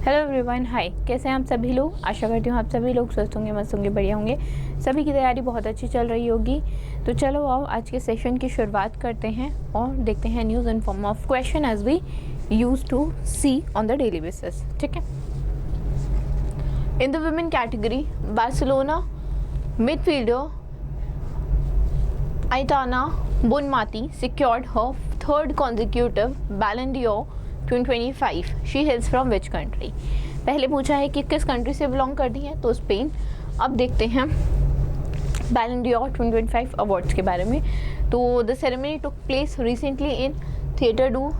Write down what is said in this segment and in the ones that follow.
Hello everyone, हाय। कैसे हैं आप सभी लोग? आशा करती हूँ आप सभी लोग स्वस्थ होंगे, मस्त होंगे, बढ़िया होंगे। सभी की तैयारी बहुत अच्छी चल रही होगी। तो चलो आओ आज के सेशन की शुरुआत करते हैं और देखते हैं news in form of question as we use to see on the daily basis. ठीक है। In the women category, Barcelona midfielder Aitana Bonmati secured her third consecutive Ballon d'Or 2025. She hails from which country? पहले पूछा है कि किस country से belong करती हैं, तो स्पेन। अब देखते हैं Ballon d'Or 2025 अवार्ड्स के बारे में। तो the ceremony took place recently in theatre du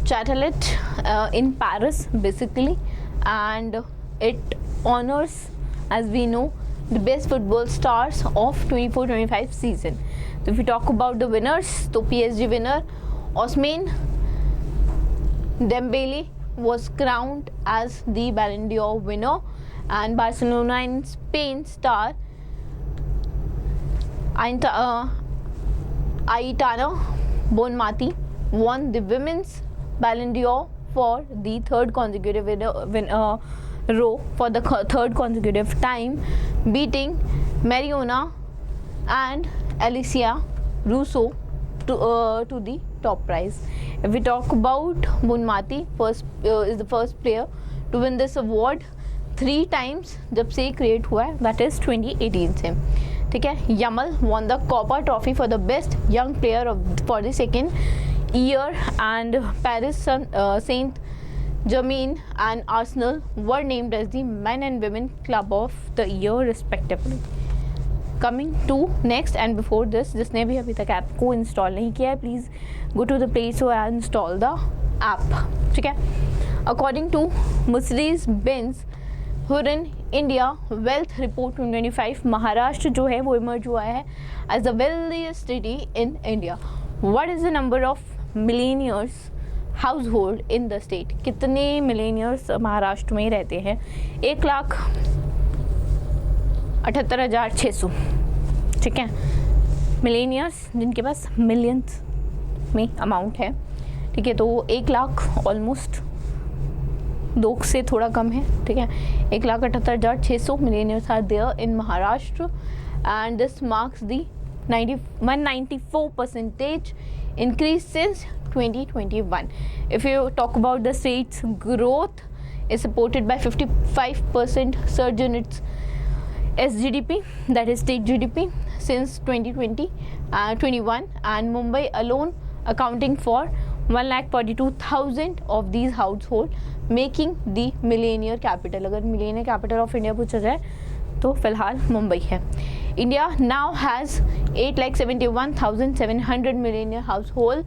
Chatelet in Paris basically, and it honours as we know the best football stars of 24-25 season. So if we talk about the winners, तो PSG winner Ousmane Dembele was crowned as the Ballon d'Or winner, and Barcelona in Spain star Aitana Bonmati won the women's Ballon d'Or for the third consecutive row for the third consecutive time, beating Mariona and Alicia Russo to the top prize. If we talk about Bonmati, is the first player to win this award 3 times जब से create हुआ है, that is 2018 से। ठीक है। Yamal won the Copa Trophy for the best young player for the second year, and Paris Saint Germain and Arsenal were named as the Men and Women Club of the Year respectively. Coming to next, and before this, जिसने भी अभी तक app को install नहीं किया है, please go to the play store and install the app. ठीक है। According to Mercedes-Benz Hurun India Wealth Report 2025, Maharashtra जो है वो इमर्ज हुआ है as the wealthiest city in India. What is the number of millionaires household in the state? कितने millionaires Maharashtra में रहते हैं? 1,78,600। ठीक है। मिलेनियर्स जिनके पास मिलियंस में अमाउंट है। ठीक है। तो 1 लाख ऑलमोस्ट 2 से थोड़ा कम है। ठीक है। 1,78,600 millionaires are there in Maharashtra, and this marks the 194% increase since 2021. If you talk about the state's growth is supported by 55% surge in its SGDP, that is state GDP, since 2021, and Mumbai alone accounting for 1,42,000 of these households, making the millionaire capital. अगर millionaire capital of India पूछा जाए तो फिलहाल मुंबई है। India now has 8,71,700 millionaire household,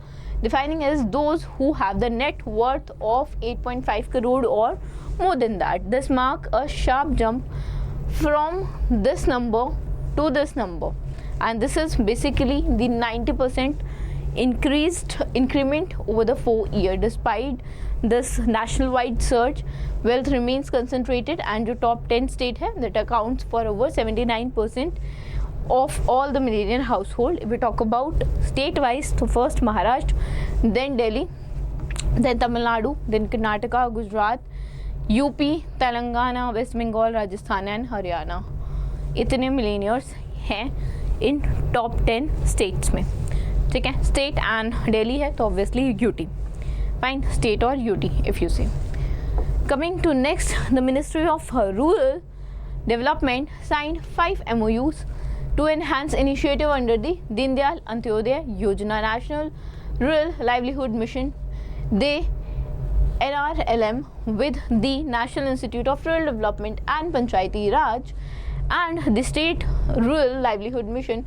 defining as those who have the net worth of 8.5 crore or more than that. This mark a sharp jump from this number to this number, and this is basically the 90% increment over the 4 year. Despite this nationwide surge, wealth remains concentrated, and जो top 10 state है that accounts for over 79% of all the millionaire household. If we talk about state wise, तो first Maharashtra, then Delhi, then Tamil Nadu, then Karnataka, Gujarat, UP, Telangana, West Bengal, Rajasthan and Haryana. इतने millionaires हैं इन top 10 states में। ठीक है। State and Delhi है तो obviously UT. Fine, state और UT if you say. Coming to next, the ministry of rural development signed 5 MOUs to enhance initiative under the Deen Dayal Antyodaya Yojana National Rural Livelihood Mission, the NRLM, with the National Institute of Rural Development and Panchayati Raj, and the State Rural Livelihood Mission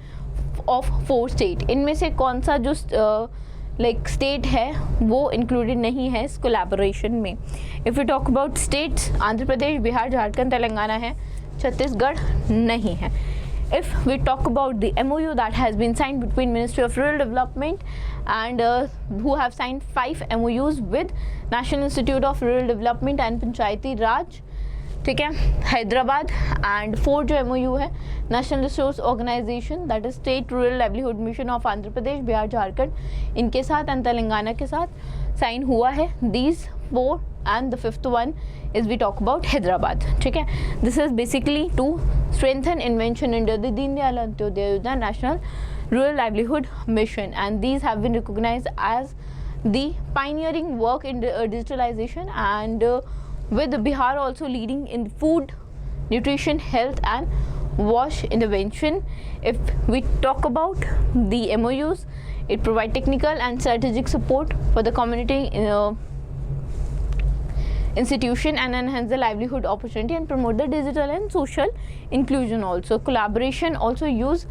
of 4 state. इनमें से कौन सा जो state है वो included नहीं है इस कोलैबोरेशन में? If you talk about states, Andhra Pradesh, Bihar, Jharkhand, Telangana है, छत्तीसगढ़ नहीं है। If we talk about the MOU that has been signed between Ministry of Rural Development and who have signed 5 MOUs with National Institute of Rural Development and Panchayati Raj, ठीक है, Hyderabad, and 4 जो MOU है national resource organisation, that is state rural livelihood mission of Andhra Pradesh, Bihar, Jharkhand, इनके साथ and Telangana के साथ। Sign हुआ है. These 4 and the 5th one is we talk about Hyderabad. ठीक है. This is basically to strengthen invention under the Deen Dayal Antyodaya Yojana National Rural Livelihood Mission, and these have been recognized as the pioneering work in digitalization, and with Bihar also leading in food, nutrition, health and wash intervention. If we talk about the MOUs, it provides technical and strategic support for the community institution and enhance the livelihood opportunity and promote the digital and social inclusion. Also collaboration also use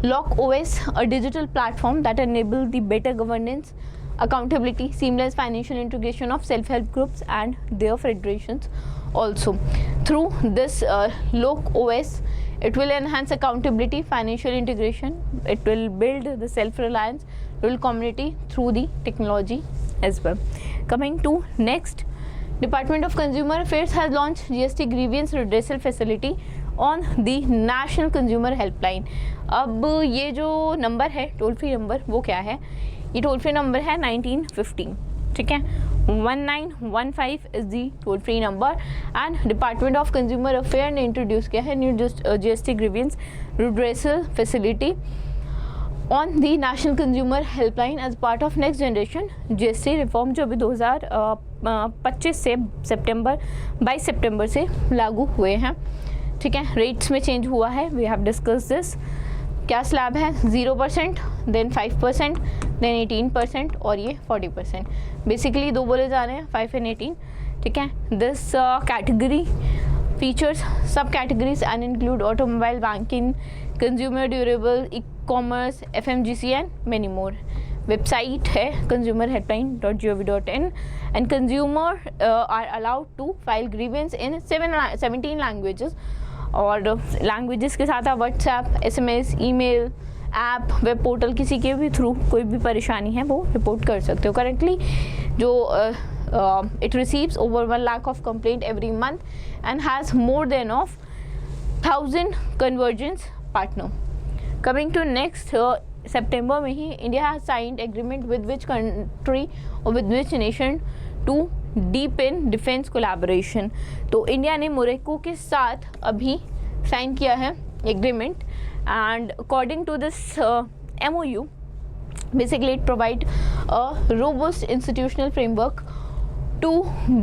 Lock OS, a digital platform that enable the better governance, accountability, seamless financial integration of self-help groups and their federations. Also through this Lock OS, it will enhance accountability, financial integration, it will build the self-reliance rural community through the technology as well. Coming to next, Department of Consumer Affairs has launched GST grievance redressal facility on the National Consumer Helpline. अब ये जो number है toll free number वो क्या है? ये toll free number है 1915. ठीक है, 1915 is the toll free number and department of consumer affair ने इंट्रोड्यूस किया है new GST grievance redressal facility on the national consumer helpline as part of next generation GST reform, जो अभी 2025 से 22 सितंबर से लागू हुए हैं. ठीक है, रेट्स में चेंज हुआ है, वी हैव डिस्कस दिस. क्या स्लैब है? 0%, देन 5%, देन 18% और ये 40%. बेसिकली दो बोले जा रहे हैं, 5 and 18. ठीक है, this category features sub categories and include automobile, banking, consumer durable, e-commerce, FMGC and many more. Website है consumerhelpline.gov.in and consumer are allowed to file grievance in 17 languages. और लैंग्वेजेस के साथ आप WhatsApp, SMS, email, app, web portal किसी के भी through कोई भी परेशानी है वो रिपोर्ट कर सकते हो. करेंटली जो it receives over 1 lakh of complaint every month and has more than of 1000 convergence partner. Coming to next, September में ही India has signed agreement with which country or with which nation to deepen defense collaboration. तो India ने Morocco के साथ अभी sign किया है agreement and according to this MOU, basically it provide a robust institutional framework to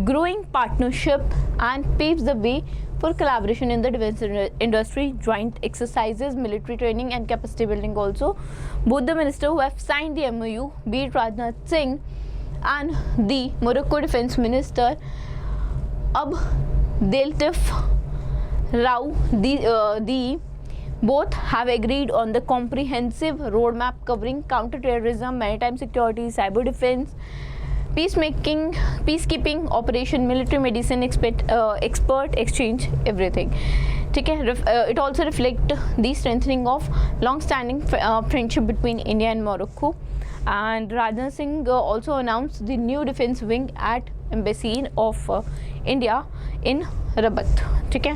growing partnership and paves the way for collaboration in the defense industry, joint exercises, military training and capacity building. Also both the minister who have signed the MOU, be it Rajnath Singh and the Morocco defense minister Abdeltif Rao, the both have agreed on the comprehensive roadmap covering counter-terrorism, maritime security, cyber defense, peacekeeping operation, military medicine, expert exchange, everything. ठीक है, it also reflect the strengthening of long-standing friendship between India and Morocco. And Rajnath Singh also announced the new defense wing at embassy of India in Rabat. ठीक है,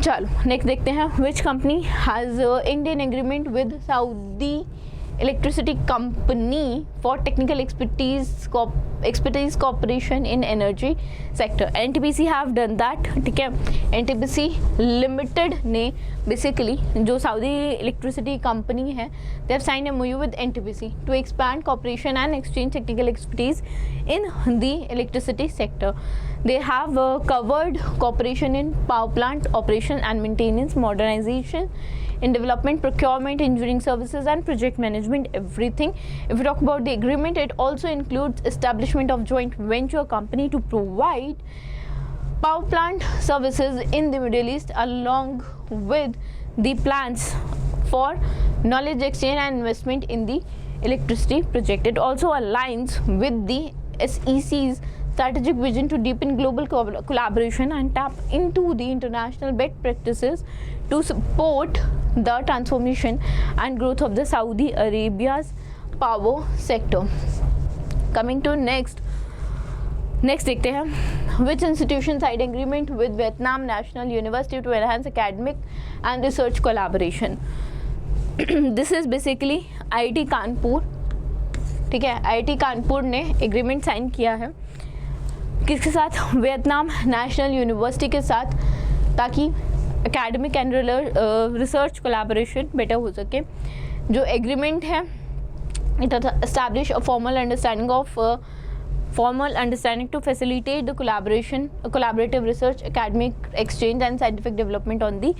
चलो next देखते हैं. Which company has Indian agreement with Saudi electricity company for technical expertise cooperation in energy sector. NTPC have done that. ठीक है, NTPC limited ने basically जो Saudi electricity company है, they have signed MOU with NTPC to expand cooperation and exchange technical expertise in the electricity sector. They have covered cooperation in power plant operation and maintenance, modernization, in development, procurement, engineering services and project management, everything. If we talk about the agreement, it also includes establishment of joint venture company to provide power plant services in the Middle East, along with the plans for knowledge exchange and investment in the electricity project. It also aligns with the SEC's strategic vision to deepen global collaboration and tap into the international best practices to support the transformation and growth of the Saudi Arabia's power sector. Coming to next देखते हैं. Which institution signed agreement with Vietnam National University to enhance academic and research collaboration? This is basically IIT Kanpur. ठीक है, IIT Kanpur ने agreement sign किया है किसके साथ, Vietnam national university के साथ, ताकि academic and research collaboration better हो सके। जो एग्रीमेंट है it establish a formal understanding to facilitate the collaborative research, academic exchange and scientific development on the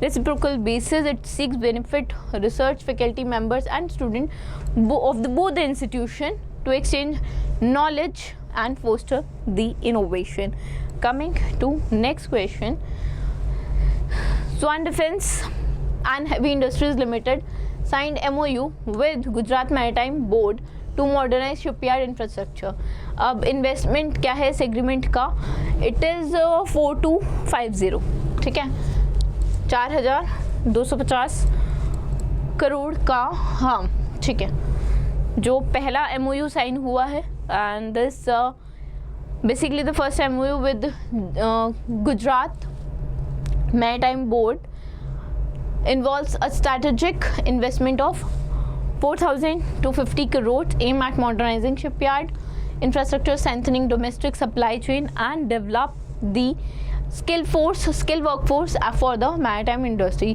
reciprocal basis. It seeks benefit research faculty members and students of both the institution to exchange knowledge and foster the innovation. Coming to next question, Swan Defence and Heavy Industries Limited signed MOU with Gujarat Maritime Board to modernize shipyard infrastructure. अब investment क्या है इस agreement का, it is 4250, ठीक है, 4250 करोड़ का, हाँ ठीक है, जो पहला MOU साइन हुआ है। And this basically the first MOU with Gujarat maritime board involves a strategic investment of 4,250 crores aimed at modernizing shipyard infrastructure, strengthening domestic supply chain and develop the skill workforce for the maritime industry.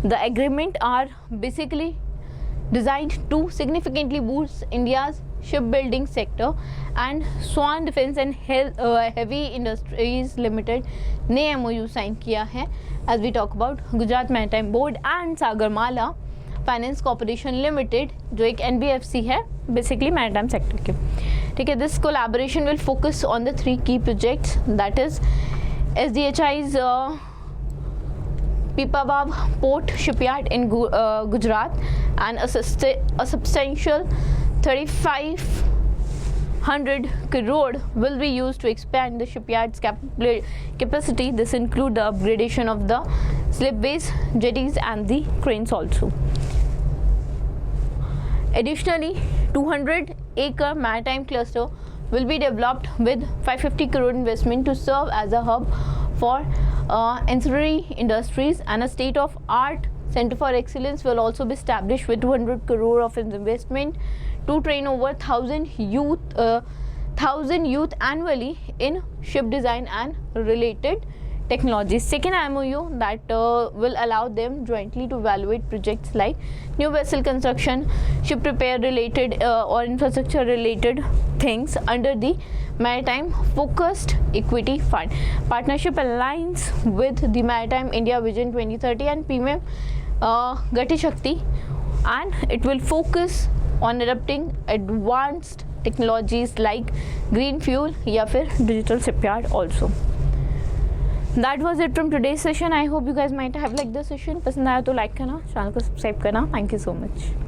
The agreement are basically designed to significantly boost India's shipbuilding sector, and Swan Defence and Heavy Industries Limited ने MOU sign किया है as we talk about Gujarat Maritime Board and Sagarmala Finance Corporation Limited जो एक NBFC है basically maritime sector के, ठीक है। This collaboration will focus on the 3 key projects, that is SDHI's Pipavav Port Shipyard in Gujarat, and a substantial 3,500 crore will be used to expand the shipyard's capacity. This includes the upgradation of the slipways, jetties and the cranes also. Additionally, 200-acre maritime cluster will be developed with 550 crore investment to serve as a hub for ancillary industries, and a state-of-art Center for Excellence will also be established with 200 crore of investment to train over 1,000 youth annually in ship design and related technologies. Second MOU that will allow them jointly to evaluate projects like new vessel construction, ship repair related or infrastructure related things under the Maritime Focused Equity Fund. Partnership aligns with the Maritime India Vision 2030 and PM Gati Shakti, and it will focus on adopting advanced technologies like green fuel या फिर digital shipyard also. That was it from today's session. I hope you guys might have liked the session. पसंद आया तो like करना, channel को subscribe करना. Thank you so much.